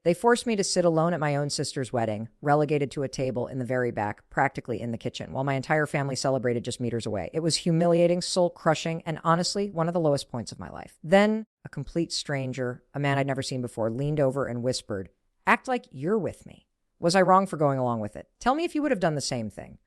They forced me to sit alone at my own sister's wedding, relegated to a table in the very back, practically in the kitchen, while my entire family celebrated just meters away. It was humiliating, soul-crushing, and honestly, one of the lowest points of my life. Then, a complete stranger, a man I'd never seen before, leaned over and whispered, "Act like you're with me." Was I wrong for going along with it? Tell me if you would have done the same thing.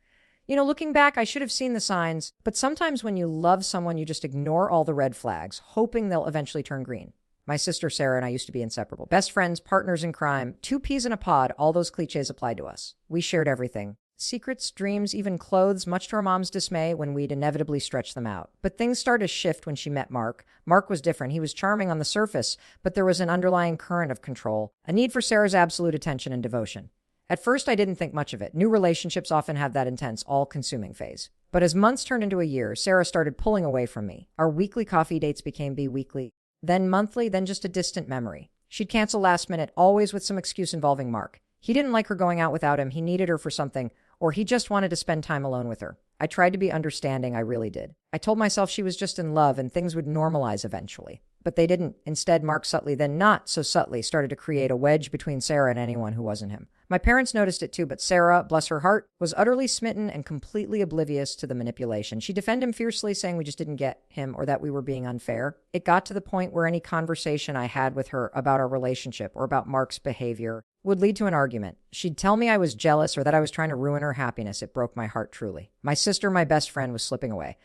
Looking back, I should have seen the signs, but sometimes when you love someone, you just ignore all the red flags, hoping they'll eventually turn green. My sister Sarah and I used to be inseparable. Best friends, partners in crime, two peas in a pod, all those cliches applied to us. We shared everything. Secrets, dreams, even clothes, much to our mom's dismay when we'd inevitably stretch them out. But things started to shift when she met Mark. Mark was different. He was charming on the surface, but there was an underlying current of control, a need for Sarah's absolute attention and devotion. At first, I didn't think much of it. New relationships often have that intense, all-consuming phase. But as months turned into a year, Sarah started pulling away from me. Our weekly coffee dates became bi-weekly, then monthly, then just a distant memory. She'd cancel last minute, always with some excuse involving Mark. He didn't like her going out without him, he needed her for something, or he just wanted to spend time alone with her. I tried to be understanding, I really did. I told myself she was just in love and things would normalize eventually. But they didn't. Instead, Mark subtly, then not so subtly, started to create a wedge between Sarah and anyone who wasn't him. My parents noticed it too, but Sarah, bless her heart, was utterly smitten and completely oblivious to the manipulation. She defended him fiercely, saying we just didn't get him or that we were being unfair. It got to the point where any conversation I had with her about our relationship or about Mark's behavior would lead to an argument. She'd tell me I was jealous or that I was trying to ruin her happiness. It broke my heart truly. My sister, my best friend, was slipping away.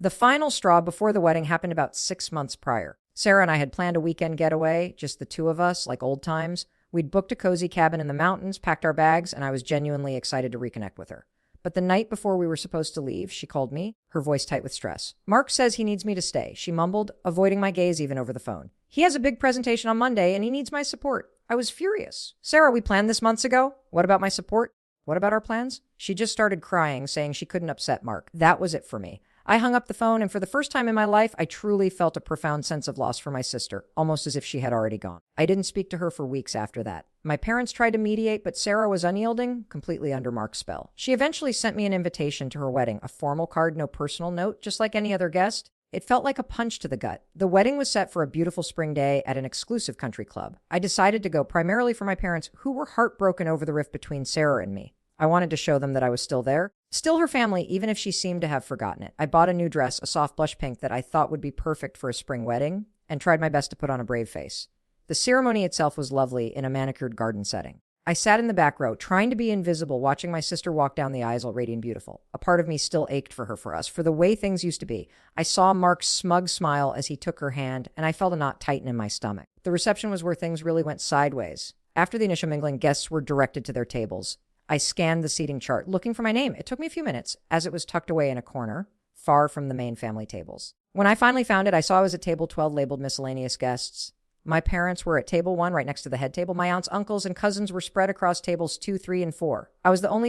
The final straw before the wedding happened about 6 months prior. Sarah and I had planned a weekend getaway, just the two of us, like old times. We'd booked a cozy cabin in the mountains, packed our bags, and I was genuinely excited to reconnect with her. But the night before we were supposed to leave, she called me, her voice tight with stress. "Mark says he needs me to stay," she mumbled, avoiding my gaze even over the phone. "He has a big presentation on Monday, and he needs my support." I was furious. "Sarah, we planned this months ago. What about my support? What about our plans?" She just started crying, saying she couldn't upset Mark. That was it for me. I hung up the phone, and for the first time in my life, I truly felt a profound sense of loss for my sister, almost as if she had already gone. I didn't speak to her for weeks after that. My parents tried to mediate, but Sarah was unyielding, completely under Mark's spell. She eventually sent me an invitation to her wedding, a formal card, no personal note, just like any other guest. It felt like a punch to the gut. The wedding was set for a beautiful spring day at an exclusive country club. I decided to go primarily for my parents, who were heartbroken over the rift between Sarah and me. I wanted to show them that I was still there. Still her family, even if she seemed to have forgotten it. I bought a new dress, a soft blush pink that I thought would be perfect for a spring wedding, and tried my best to put on a brave face. The ceremony itself was lovely in a manicured garden setting. I sat in the back row, trying to be invisible, watching my sister walk down the aisle, radiant beautiful. A part of me still ached for her, for us, for the way things used to be. I saw Mark's smug smile as he took her hand, and I felt a knot tighten in my stomach. The reception was where things really went sideways. After the initial mingling, guests were directed to their tables. I scanned the seating chart, looking for my name. It took me a few minutes, as it was tucked away in a corner, far from the main family tables. When I finally found it, I saw I was at table 12, labeled miscellaneous guests. My parents were at table 1, right next to the head table. My aunts, uncles, and cousins were spread across tables 2, 3, and 4. I was the only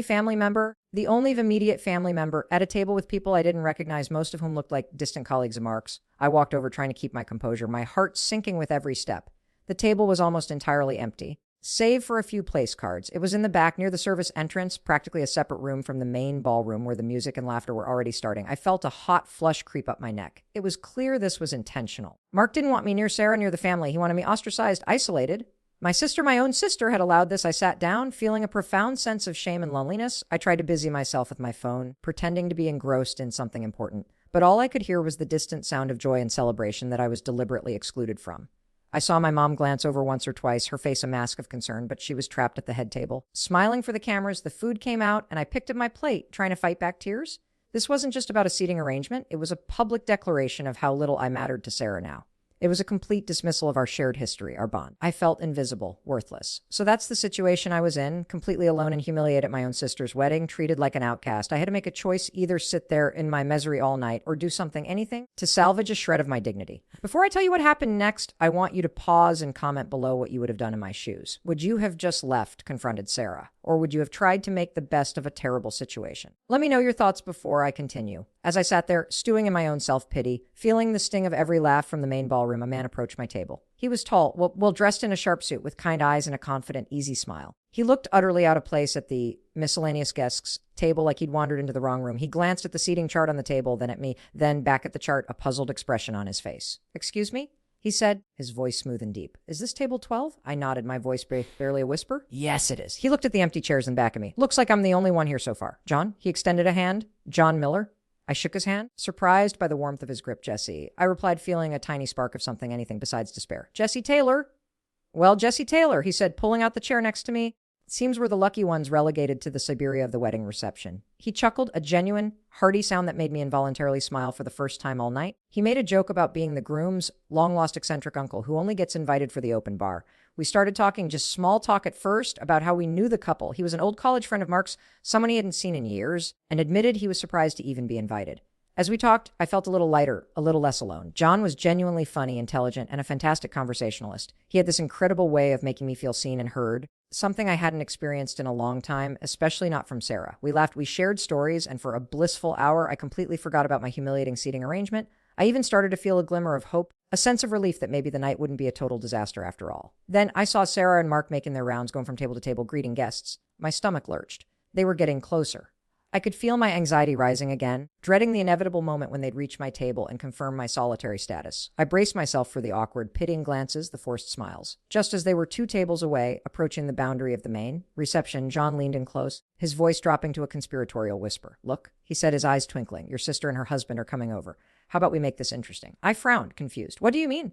immediate family member, at a table with people I didn't recognize, most of whom looked like distant colleagues of Mark's. I walked over, trying to keep my composure, my heart sinking with every step. The table was almost entirely empty, save for a few place cards. It was in the back near the service entrance, practically a separate room from the main ballroom where the music and laughter were already starting. I felt a hot flush creep up my neck. It was clear this was intentional. Mark didn't want me near Sarah, near the family. He wanted me ostracized, isolated. My own sister, had allowed this. I sat down, feeling a profound sense of shame and loneliness. I tried to busy myself with my phone, pretending to be engrossed in something important. But all I could hear was the distant sound of joy and celebration that I was deliberately excluded from. I saw my mom glance over once or twice, her face a mask of concern, but she was trapped at the head table. Smiling for the cameras, the food came out, and I picked up my plate, trying to fight back tears. This wasn't just about a seating arrangement. It was a public declaration of how little I mattered to Sarah now. It was a complete dismissal of our shared history, our bond. I felt invisible, worthless. So that's the situation I was in, completely alone and humiliated at my own sister's wedding, treated like an outcast. I had to make a choice, either sit there in my misery all night or do anything to salvage a shred of my dignity. Before I tell you what happened next, I want you to pause and comment below what you would have done in my shoes. Would you have just left, confronted Sarah? Or would you have tried to make the best of a terrible situation? Let me know your thoughts before I continue. As I sat there, stewing in my own self-pity, feeling the sting of every laugh from the main ballroom, a man approached my table. He was tall, well dressed in a sharp suit with kind eyes and a confident, easy smile. He looked utterly out of place at the miscellaneous guests table, like he'd wandered into the wrong room. He glanced at the seating chart on the table, then at me, then back at the chart, a puzzled expression on his face. "Excuse me?" he said, his voice smooth and deep. Is this table 12? I nodded, my voice barely a whisper. Yes, it is. He looked at the empty chairs in back of me. Looks like I'm the only one here so far. John? He extended a hand. John Miller? I shook his hand, surprised by the warmth of his grip. Jesse. I replied, feeling a tiny spark of something, anything besides despair. Jesse Taylor? Well, Jesse Taylor, he said, pulling out the chair next to me. Seems we're the lucky ones relegated to the Siberia of the wedding reception. He chuckled, a genuine, hearty sound that made me involuntarily smile for the first time all night. He made a joke about being the groom's long-lost eccentric uncle who only gets invited for the open bar. We started talking, just small talk at first, about how we knew the couple. He was an old college friend of Mark's, someone he hadn't seen in years, and admitted he was surprised to even be invited. As we talked, I felt a little lighter, a little less alone. John was genuinely funny, intelligent, and a fantastic conversationalist. He had this incredible way of making me feel seen and heard, something I hadn't experienced in a long time, especially not from Sarah. We laughed, we shared stories, and for a blissful hour, I completely forgot about my humiliating seating arrangement. I even started to feel a glimmer of hope, a sense of relief that maybe the night wouldn't be a total disaster after all. Then I saw Sarah and Mark making their rounds, going from table to table, greeting guests. My stomach lurched. They were getting closer. I could feel my anxiety rising again, dreading the inevitable moment when they'd reach my table and confirm my solitary status. I braced myself for the awkward, pitying glances, the forced smiles. Just as they were 2 tables away, approaching the boundary of the main reception, John leaned in close, his voice dropping to a conspiratorial whisper. Look, he said, his eyes twinkling. Your sister and her husband are coming over. How about we make this interesting? I frowned, confused. What do you mean?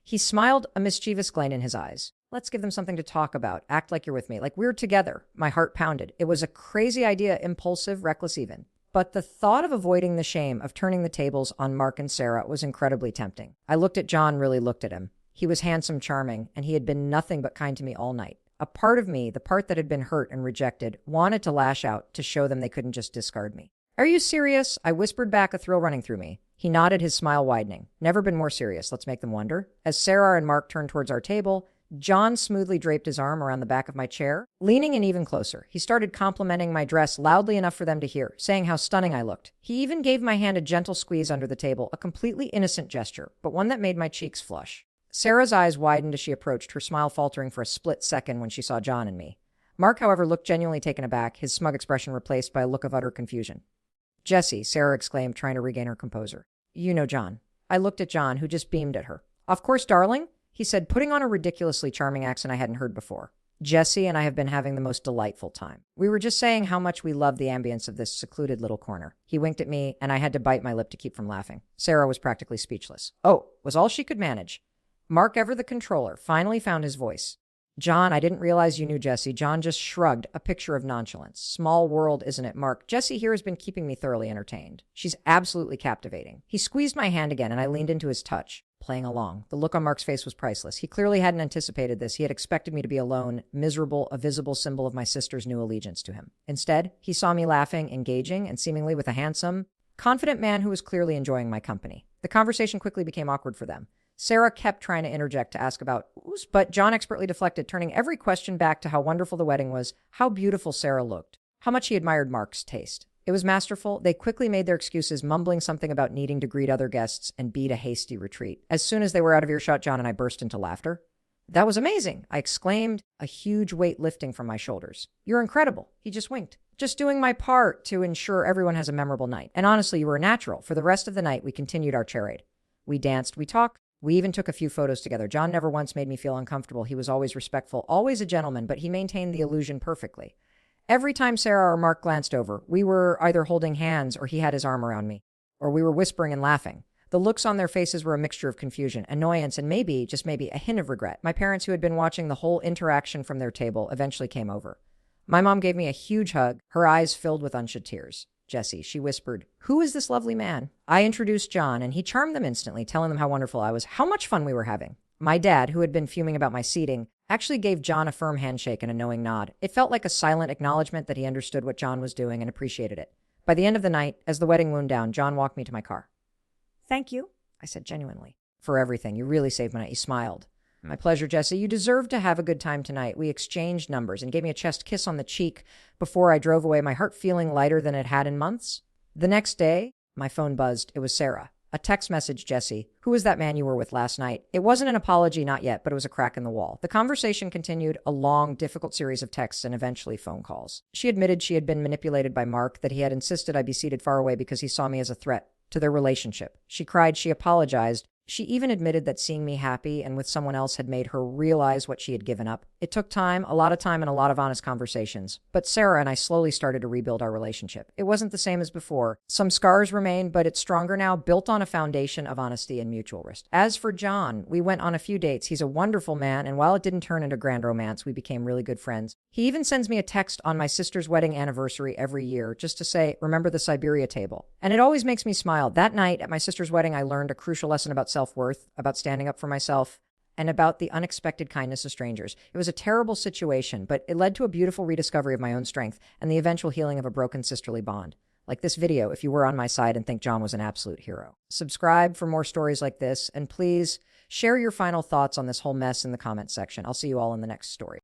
He smiled, a mischievous glint in his eyes. Let's give them something to talk about. Act like you're with me, like we're together. My heart pounded. It was a crazy idea, impulsive, reckless even. But the thought of avoiding the shame of turning the tables on Mark and Sarah was incredibly tempting. I looked at John, really looked at him. He was handsome, charming, and he had been nothing but kind to me all night. A part of me, the part that had been hurt and rejected, wanted to lash out to show them they couldn't just discard me. Are you serious? I whispered back, a thrill running through me. He nodded, his smile widening. Never been more serious. Let's make them wonder. As Sarah and Mark turned towards our table, John smoothly draped his arm around the back of my chair, leaning in even closer. He started complimenting my dress loudly enough for them to hear, saying how stunning I looked. He even gave my hand a gentle squeeze under the table, a completely innocent gesture, but one that made my cheeks flush. Sarah's eyes widened as she approached, her smile faltering for a split second when she saw John and me. Mark, however, looked genuinely taken aback, his smug expression replaced by a look of utter confusion. Jessie, Sarah exclaimed, trying to regain her composure. You know John. I looked at John, who just beamed at her. Of course, darling, he said, putting on a ridiculously charming accent I hadn't heard before. Jessie and I have been having the most delightful time. We were just saying how much we love the ambience of this secluded little corner. He winked at me, and I had to bite my lip to keep from laughing. Sarah was practically speechless. Oh, was all she could manage. Mark, ever the controller, finally found his voice. John, I didn't realize you knew Jessie. John just shrugged, a picture of nonchalance. Small world, isn't it, Mark? Jessie here has been keeping me thoroughly entertained. She's absolutely captivating. He squeezed my hand again, and I leaned into his touch, playing along. The look on Mark's face was priceless. He clearly hadn't anticipated this. He had expected me to be alone, miserable, a visible symbol of my sister's new allegiance to him. Instead, he saw me laughing, engaging, and seemingly with a handsome, confident man who was clearly enjoying my company. The conversation quickly became awkward for them. Sarah kept trying to interject to ask about ooze, but John expertly deflected, turning every question back to how wonderful the wedding was, how beautiful Sarah looked, how much he admired Mark's taste. It was masterful. They quickly made their excuses, mumbling something about needing to greet other guests and beat a hasty retreat. As soon as they were out of earshot, John and I burst into laughter. That was amazing, I exclaimed, a huge weight lifting from my shoulders. You're incredible. He just winked. Just doing my part to ensure everyone has a memorable night. And honestly, you were a natural. For the rest of the night, we continued our charade. We danced, we talked. We even took a few photos together. John never once made me feel uncomfortable. He was always respectful, always a gentleman, but he maintained the illusion perfectly. Every time Sarah or Mark glanced over, we were either holding hands or he had his arm around me, or we were whispering and laughing. The looks on their faces were a mixture of confusion, annoyance, and maybe, just maybe, a hint of regret. My parents, who had been watching the whole interaction from their table, eventually came over. My mom gave me a huge hug, her eyes filled with unshed tears. Jessie, she whispered, who is this lovely man? I introduced John, and he charmed them instantly, telling them how wonderful I was, how much fun we were having. My dad, who had been fuming about my seating, actually gave John a firm handshake and a knowing nod. It felt like a silent acknowledgement that he understood what John was doing and appreciated it. By the end of the night, as the wedding wound down, John walked me to my car. Thank you, I said genuinely, for everything. You really saved my night. He smiled. My pleasure, Jessie. You deserve to have a good time tonight. We exchanged numbers and gave me a chest kiss on the cheek before I drove away, my heart feeling lighter than it had in months. The next day, my phone buzzed. It was Sarah. A text message, Jessie. Who was that man you were with last night? It wasn't an apology, not yet, but it was a crack in the wall. The conversation continued, a long, difficult series of texts and eventually phone calls. She admitted she had been manipulated by Mark, that he had insisted I be seated far away because he saw me as a threat to their relationship. She cried, she apologized, She even admitted that seeing me happy and with someone else had made her realize what she had given up. It took time, a lot of time, and a lot of honest conversations. But Sarah and I slowly started to rebuild our relationship. It wasn't the same as before. Some scars remain, but it's stronger now, built on a foundation of honesty and mutual respect. As for John, we went on a few dates. He's a wonderful man, and while it didn't turn into grand romance, we became really good friends. He even sends me a text on my sister's wedding anniversary every year just to say, remember the Siberia table. And it always makes me smile. That night at my sister's wedding, I learned a crucial lesson about self-worth, about standing up for myself, and about the unexpected kindness of strangers. It was a terrible situation, but it led to a beautiful rediscovery of my own strength and the eventual healing of a broken sisterly bond. Like this video, if you were on my side and think John was an absolute hero. Subscribe for more stories like this, and please share your final thoughts on this whole mess in the comments section. I'll see you all in the next story.